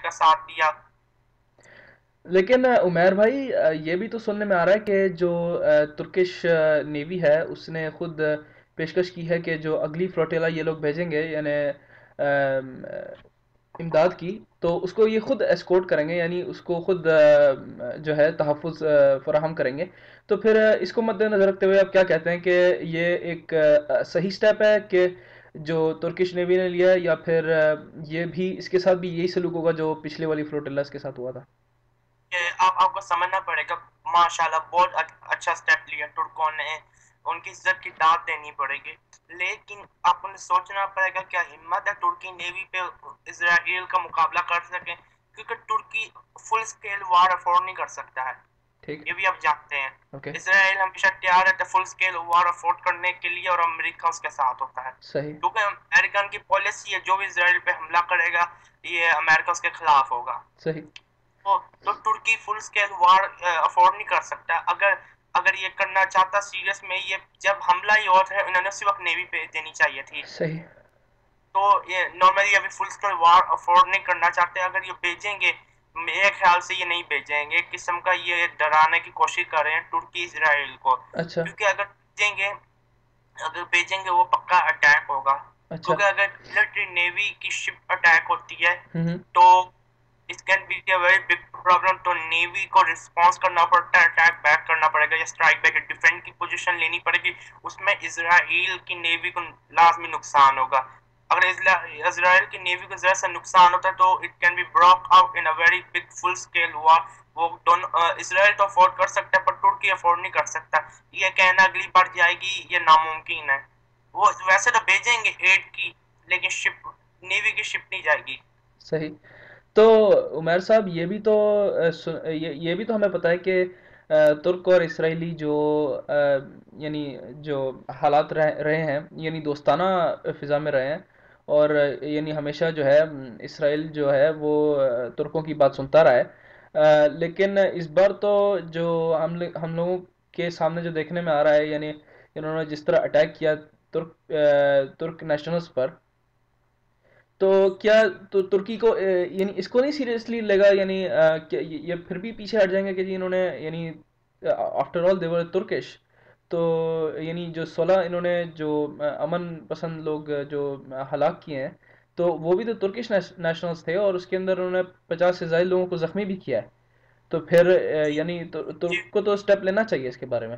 کا ساتھ دیا. لیکن عمیر بھائی یہ بھی تو سننے میں آ رہا ہے کہ جو ترکش نیوی ہے اس نے خود پیشکش کی ہے کہ جو اگلی فلوٹیلا یہ لوگ بھیجیں گے یعنی امداد کی تو اس کو یہ خود اسکورٹ کریں گے، یعنی اس کو خود جو ہے تحفظ فراہم کریں گے. تو پھر اس کو مد نظر رکھتے ہوئے آپ کیا کہتے ہیں کہ یہ ایک صحیح سٹیپ ہے کہ جو ترکش نیوی نے لیا ہے، یا پھر یہ بھی اس کے ساتھ بھی یہی سلوک ہوگا جو پچھلے والی فلوٹیلا کے ساتھ ہوا تھا؟ کہ آپ کو سمجھنا پڑے گا. ماشاءاللہ بہت اچھا سٹیپ لیا ترکوں نے. ان کی عزت کی داد دینی پڑے گی. لیکن آپ کو سوچنا پڑے گا کیا ہمت ہے ترکی نیوی پہ اسرائیل کا مقابلہ کر سکیں، کیونکہ ترکی فل سکیل وار افورڈ نہیں کر سکتا ہے. ٹھیک. یہ بھی آپ جانتے ہیں. اوکے. اسرائیل ہمیشہ تیار ہے فل سکیل وار افورڈ کرنے کے لیے، اور امریکہ اس کے ساتھ ہوتا ہے. صحیح. کیونکہ امریکن کی پالیسی ہے جو بھی اسرائیل پہ حملہ کرے گا یہ امریکہ اس کے خلاف ہوگا. صحیح. تو ترکی فل سکیل وار افورڈ نہیں کر سکتا. اگر یہ کرنا چاہتا سیریس میں، یہ جب حملہ ہی ہوتا ہے انہوں نے اسی وقت نیوی بھیج دینی چاہیے تھی. صحیح. تو یہ نارملی ابھی فل سکیل وار افورڈ نہیں کرنا چاہتے. اگر یہ بھیجیں گے میرے خیال سے یہ نہیں بھیجیں گے. ایک قسم کا یہ ڈرانے کی کوشش کر رہے ہیں ترکی اسرائیل کو. اچھا. کیونکہ اگر بھیجیں گے وہ پکا اٹیک ہوگا. اچھا. کیونکہ اگر ملٹری نیوی کی شپ اٹیک ہوتی ہے ہوں. تو اس can be a very big problem. تو نیوی کو رسپانس کرنا پڑتا ہے، اٹیک بیک کرنا پڑے گا یا اسٹرائک بیک ڈیفینس کی پوزیشن لینی پڑے گی. اس میں اسرائیل کی نیوی کو لازمی نقصان ہوگا. اگر اسرائیل کی نیوی کو ذرا سا نقصان ہوتا ہے تو it can be broke out in a very big full scale war. وہ دونوں اسرائیل تو افورڈ کر سکتا ہے پر ترکی افورڈ نہیں کر سکتا. یہ کہنا اگلی بار جائے گی یہ ناممکن ہے. وہ ویسے تو بھیجیں گے ایڈ کی، لیکن شپ نیوی کی شپ نہیں جائے گی. صحیح. تو عمیر صاحب یہ بھی تو ہمیں پتہ ہے کہ ترک اور اسرائیلی جو یعنی جو حالات رہے ہیں یعنی دوستانہ فضا میں رہے ہیں، اور یعنی ہمیشہ جو ہے اسرائیل جو ہے وہ ترکوں کی بات سنتا رہا ہے. لیکن اس بار تو جو ہم لوگوں کے سامنے جو دیکھنے میں آ رہا ہے، یعنی انہوں نے جس طرح اٹیک کیا ترک نیشنلز پر، تو کیا تو ترکی کو یعنی اس کو نہیں سیریسلی لگا، یعنی یہ پھر بھی پیچھے ہٹ جائیں گے کہ جی انہوں نے یعنی آفٹر آل دیور ترکش، تو یعنی جو 16 انہوں نے جو امن پسند لوگ جو ہلاک کیے ہیں تو وہ بھی تو ترکش نیشنلز تھے، اور اس کے اندر انہوں نے 50 سے زائد لوگوں کو زخمی بھی کیا ہے. تو پھر یعنی جی ترک کو تو سٹیپ لینا چاہیے اس کے بارے میں.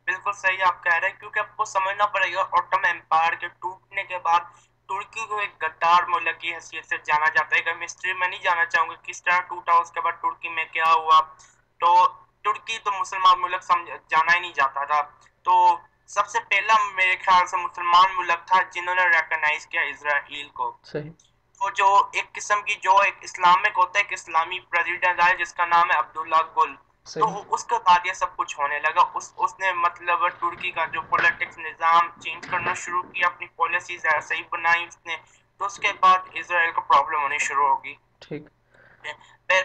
بالکل صحیح آپ کہہ رہے ہیں. کیونکہ آپ کو سمجھنا پڑے گا اوٹم امپائر کے ٹوٹنے کے بعد ترکی کو ایک غدار ملک کی حیثیت سے جانا جاتا ہے. ایک ہسٹری میں نہیں جانا چاہوں گا کس طرح ٹوٹا، اس کے بعد ترکی میں کیا ہوا. تو ترکی تو مسلمان ملک جانا ہی نہیں جاتا تھا. تو سب سے پہلا میرے خیال سے مسلمان ملک تھا جنہوں نے ریکگنائز کیا اسرائیل کو. صحیح. تو جو ایک قسم کی جو ایک اسلامک ہوتا ہے، ایک اسلامی پریزیڈنٹ آیا جس کا نام ہے عبداللہ گل. تو صحیح. اس کے بعد یہ سب کچھ ہونے لگا. اس نے مطلب ترکی کا جو پولیٹکس نظام چینج کرنا شروع کیا، اپنی پالیسیز صحیح بنائی اس نے. تو اس کے بعد اسرائیل کو پرابلم ہونی شروع ہوگی. ٹھیک.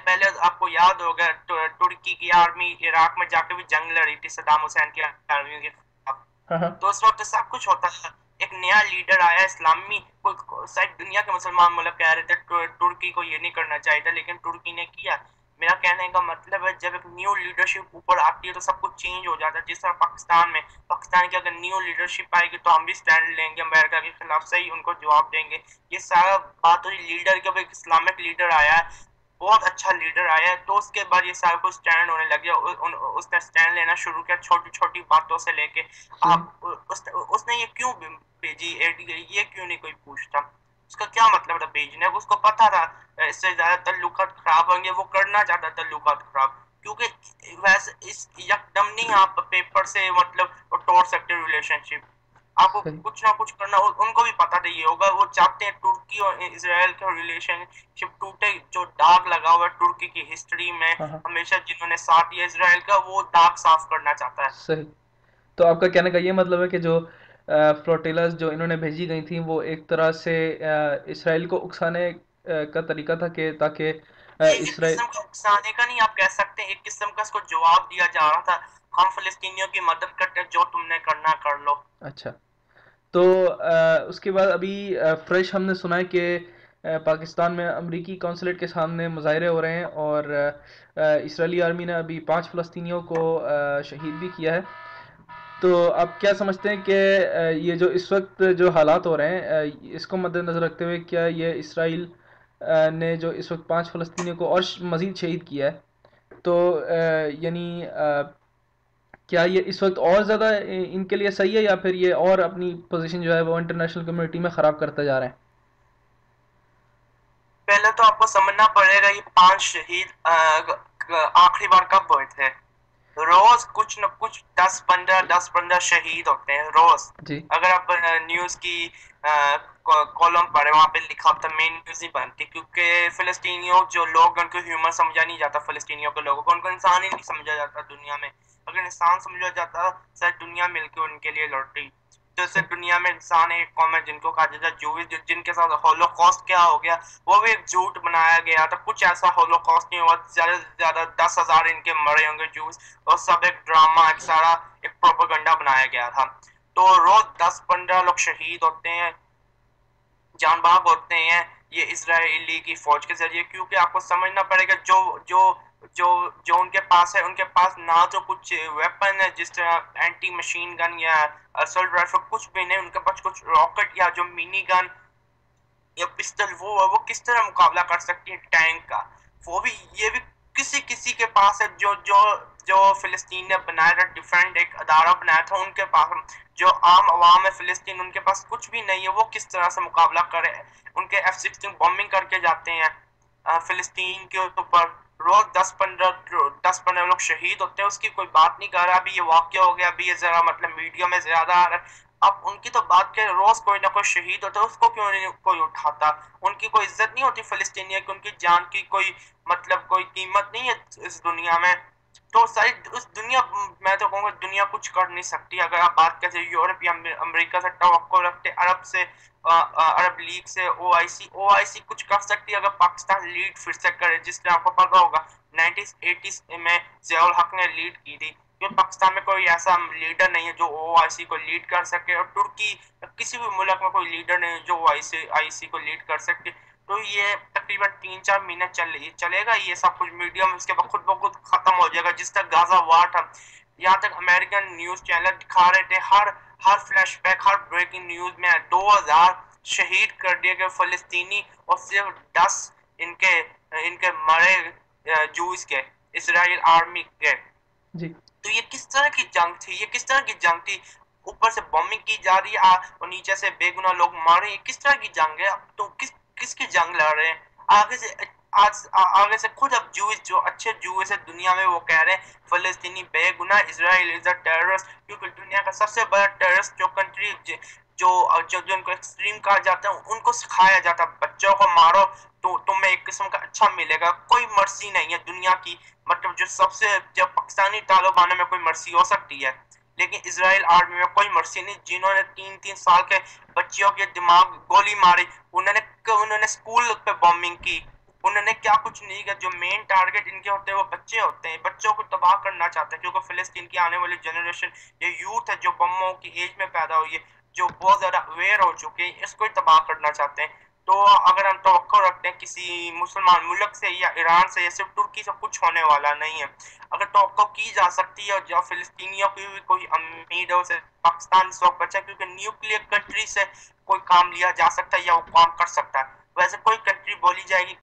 پہلے آپ کو یاد ہوگا ترکی کی آرمی عراق میں جا کے بھی جنگ لڑی تھی صدام حسین کی آرمی کے خلاف. ہاں ہاں. تو اس وقت سب کچھ ہوتا تھا. ایک نیا لیڈر آیا اسلامی، شاید دنیا کے مسلمان ملک کہہ رہے تھے ترکی کو یہ نہیں کرنا چاہیے تھا، لیکن ترکی نے کیا. میرا کہنے کا مطلب ہے جب ایک نیو لیڈرشپ اوپر آتی ہے تو سب کچھ چینج ہو جاتا ہے. جس طرح پاکستان کی اگر نیو لیڈرشپ آئے گی تو ہم بھی سٹینڈ لیں گے امریکہ کے خلاف، صحیح ان کو جواب دیں گے. یہ سارا بات ہوئی لیڈر کے. ایک اسلامک لیڈر آیا ہے، بہت اچھا لیڈر آیا ہے، تو اس کے بعد یہ سارا کچھ سٹینڈ ہونے لگ گیا. اس نے سٹینڈ لینا شروع کیا چھوٹی چھوٹی باتوں سے لے کے. صحیح. آپ اس نے یہ کیوں بھیجی یہ کیوں نہیں کوئی پوچھتا. اس کا کیا مطلب تھا بھیجنے؟ اس کو پتا تھا اس سے زیادہ تعلقات خراب ہوں گے، وہ کرنا چاہتا تعلقات خراب. کیونکہ ویسے اس یکدم نہیں آپ پیپر سے مطلب توڑ سکتے ریلیشن شپ. آپ کو صحیح. کچھ نہ کچھ کرنا. ان کو بھی پتا تھا یہ ہوگا. وہ چاہتے ہیں ترکی اور اسرائیل کا ریلیشن شپ ٹوٹے. جو داغ لگا ہوا ہے ترکی کی ہسٹری میں ہاں ہاں. ہمیشہ جنہوں نے ساتھ دیا اسرائیل کا، وہ داغ صاف کرنا چاہتا ہے. صحیح. تو آپ کا کہنے کا یہ مطلب ہے کہ جو فلوٹیلاز جو انہوں نے بھیجی گئی تھیں وہ ایک طرح سے اسرائیل کو اکسانے کا طریقہ تھا کہ تاکہ ایک اسرائیل. قسم کا اکسانے کا نہیں آپ کہہ سکتے، ایک قسم کا اس کو جواب دیا جا رہا تھا ہم فلسطینیوں کی مدد کرتے ہیں، جو تم نے کرنا کر لو. اچھا. تو اس کے بعد ابھی فریش ہم نے سنا ہے کہ پاکستان میں امریکی کونسلیٹ کے سامنے مظاہرے ہو رہے ہیں، اور اسرائیلی آرمی نے ابھی 5 فلسطینیوں کو شہید بھی کیا ہے۔ تو آپ کیا سمجھتے ہیں کہ یہ جو اس وقت جو حالات ہو رہے ہیں، اس کو مد نظر رکھتے ہوئے کیا یہ اسرائیل نے جو اس وقت 5 فلسطینیوں کو اور مزید شہید کیا ہے، تو یعنی کیا یہ اس وقت اور زیادہ ان کے لیے صحیح ہے، یا پھر یہ اور اپنی پوزیشن جو ہے وہ انٹرنیشنل کمیونٹی میں خراب کرتے جا رہے ہیں؟ پہلے تو آپ کو سمجھنا پڑے گا یہ 5 شہید آخری بار کب ہوئے تھے۔ روز کچھ نہ کچھ 10 15 شہید ہوتے ہیں روز۔ جی اگر آپ نیوز کی کالم پڑھے وہاں پہ لکھا ہوتا مین نیوز نہیں بنتی، کیونکہ فلسطینیوں جو لوگ ان کو ہیومر سمجھا نہیں جاتا، فلسطینیوں کے لوگوں کو ان کو انسان ہی نہیں سمجھا جاتا دنیا میں۔ اگر انسان سمجھا جاتا شاید دنیا مل کے ان کے لیے لڑتی۔ جیسے صحیح دنیا میں انسان ایک قوم ہے جن کو کہا جاتا ہے جوئس، جن کے ساتھ ہولوکاسٹ کیا ہو گیا وہ بھی ایک جھوٹ بنایا گیا تھا، کچھ ایسا ہولوکاسٹ نہیں ہوا، زیادہ سے زیادہ 10,000 ان کے مرے ہوں گے جوز، اور سب ایک ڈرامہ، ایک سارا ایک پروپیگنڈا بنایا گیا تھا۔ تو روز 10 15 لوگ شہید ہوتے ہیں، جان باغ ہوتے ہیں یہ اسرائیلی کی فوج کے ذریعے، کیونکہ آپ کو سمجھنا پڑے گا جو جو جو جو ان کے پاس ہے، ان کے پاس نہ تو کچھ ویپن ہے جس طرح اینٹی مشین گن یا اسولٹ رائفل، کچھ بھی نہیں، ان کے پاس کچھ راکٹ یا جو منی گن یا پسٹل وہ کس طرح مقابلہ کر سکتی ہے ٹینک کا؟ وہ بھی یہ بھی کسی کے پاس ہے جو فلسطین نے بنایا تھا، ڈیفینڈ ایک ادارہ بنایا تھا، ان کے پاس جو عام عوام ہے فلسطین ان کے پاس کچھ بھی نہیں ہے، وہ کس طرح سے مقابلہ کرے؟ ان کے F-16 بومبنگ کر کے جاتے ہیں فلسطین کے اوپر، روز 10 15 لوگ شہید ہوتے ہیں، اس کی کوئی بات نہیں کر رہا۔ ابھی یہ واقعہ ہو گیا، ابھی یہ ذرا مطلب میڈیا میں زیادہ آ رہا ہے، اب ان کی تو بات کہ روز کوئی نہ کوئی شہید ہوتا ہے، اس کو کیوں نہیں کوئی اٹھاتا؟ ان کی کوئی عزت نہیں ہوتی فلسطینیوں کی؟ ان کی جان کی کوئی مطلب کوئی قیمت نہیں ہے اس دنیا میں؟ تو ساری اس دنیا، میں تو کہوں گا دنیا کچھ کر نہیں سکتی۔ اگر آپ بات کرتے یورپ یا امریکہ سے توقع رکھتے، عرب سے، عرب لیگ سے، او آئی سی کچھ کر سکتی اگر پاکستان لیڈ پھر سے کرے، جس نے آپ کو پتا ہوگا 1980s میں ضیاء الحق نے لیڈ کی تھی، کہ پاکستان میں کوئی ایسا لیڈر نہیں ہے جو او آئی سی کو لیڈ کر سکے، اور ترکی کسی بھی ملک میں کوئی لیڈر نہیں ہے جو او آئی سی کو لیڈ کر سکے۔ تو یہ تقریباً 3 4 مہینے چلے گا یہ سب کچھ میڈیا میں، اس کے بعد خود بخود ختم ہو جائے گا، جس تک غازہ وار تھا۔ یہاں تک امریکن نیوز چینل دکھا رہے تھے ہر فلیش بیک، ہر بریکنگ نیوز میں 2000 شہید کر دیے گئے فلسطینی، اور صرف 10 ان کے مرے جوز کے، اسرائیل آرمی کے۔ جی تو یہ کس طرح کی جنگ تھی؟ یہ کس طرح کی جنگ تھی؟ اوپر سے بمبنگ کی جا رہی ہے اور نیچے سے بے گناہ لوگ مار رہے ہیں، کس طرح کی جنگ ہے؟ تو کس کی جنگ لڑ رہے ہیں؟ آگے سے آگے سے خود اب جو اچھے جوئس ہے دنیا میں وہ کہہ رہے ہیں فلسطینی بے گناہ، اسرائیل از اے ٹیررسٹ، کیونکہ دنیا کا سب سے بڑا ٹیررسٹ جو کنٹری جو ان کو ایکسٹریم کہا جاتا ہے، ان کو سکھایا جاتا ہے بچوں کو مارو تو تمہیں ایک قسم کا اچھا ملے گا۔ کوئی مرسی نہیں ہے دنیا کی، مطلب جب پاکستانی طالبانوں میں کوئی مرسی ہو سکتی ہے، لیکن اسرائیل آرمی میں کوئی مرسی نہیں، جنہوں نے 3 3 سال کے بچیوں کے دماغ گولی ماری، انہوں نے اسکول پہ بومبنگ کی، انہوں نے کیا کچھ نہیں کیا۔ جو مین ٹارگٹ ان کے ہوتے ہیں وہ بچے ہوتے ہیں، بچوں کو تباہ کرنا چاہتے ہیں، کیونکہ فلسطین کی آنے والی جنریشن، یہ یوتھ ہے جو بموں کی ایج میں پیدا ہوئی ہے، جو بہت زیادہ اویئر ہو چکے ہیں، اس کو ہی تباہ کرنا چاہتے ہیں۔ تو اگر ہم توقع رکھتے ہیں کسی مسلمان ملک سے یا ایران سے یا صرف ترکی سے، کچھ ہونے والا نہیں ہے۔ اگر توقع کی جا سکتی ہے اور جو فلسطینیوں کی بھی کوئی امید ہے اسے پاکستان اس وقت بچا، کیونکہ نیوکلیر کنٹری سے کوئی کام لیا جا سکتا ہے یا وہ کام کر سکتا ہے۔ ویسے کوئی کنٹری بولی جائے گی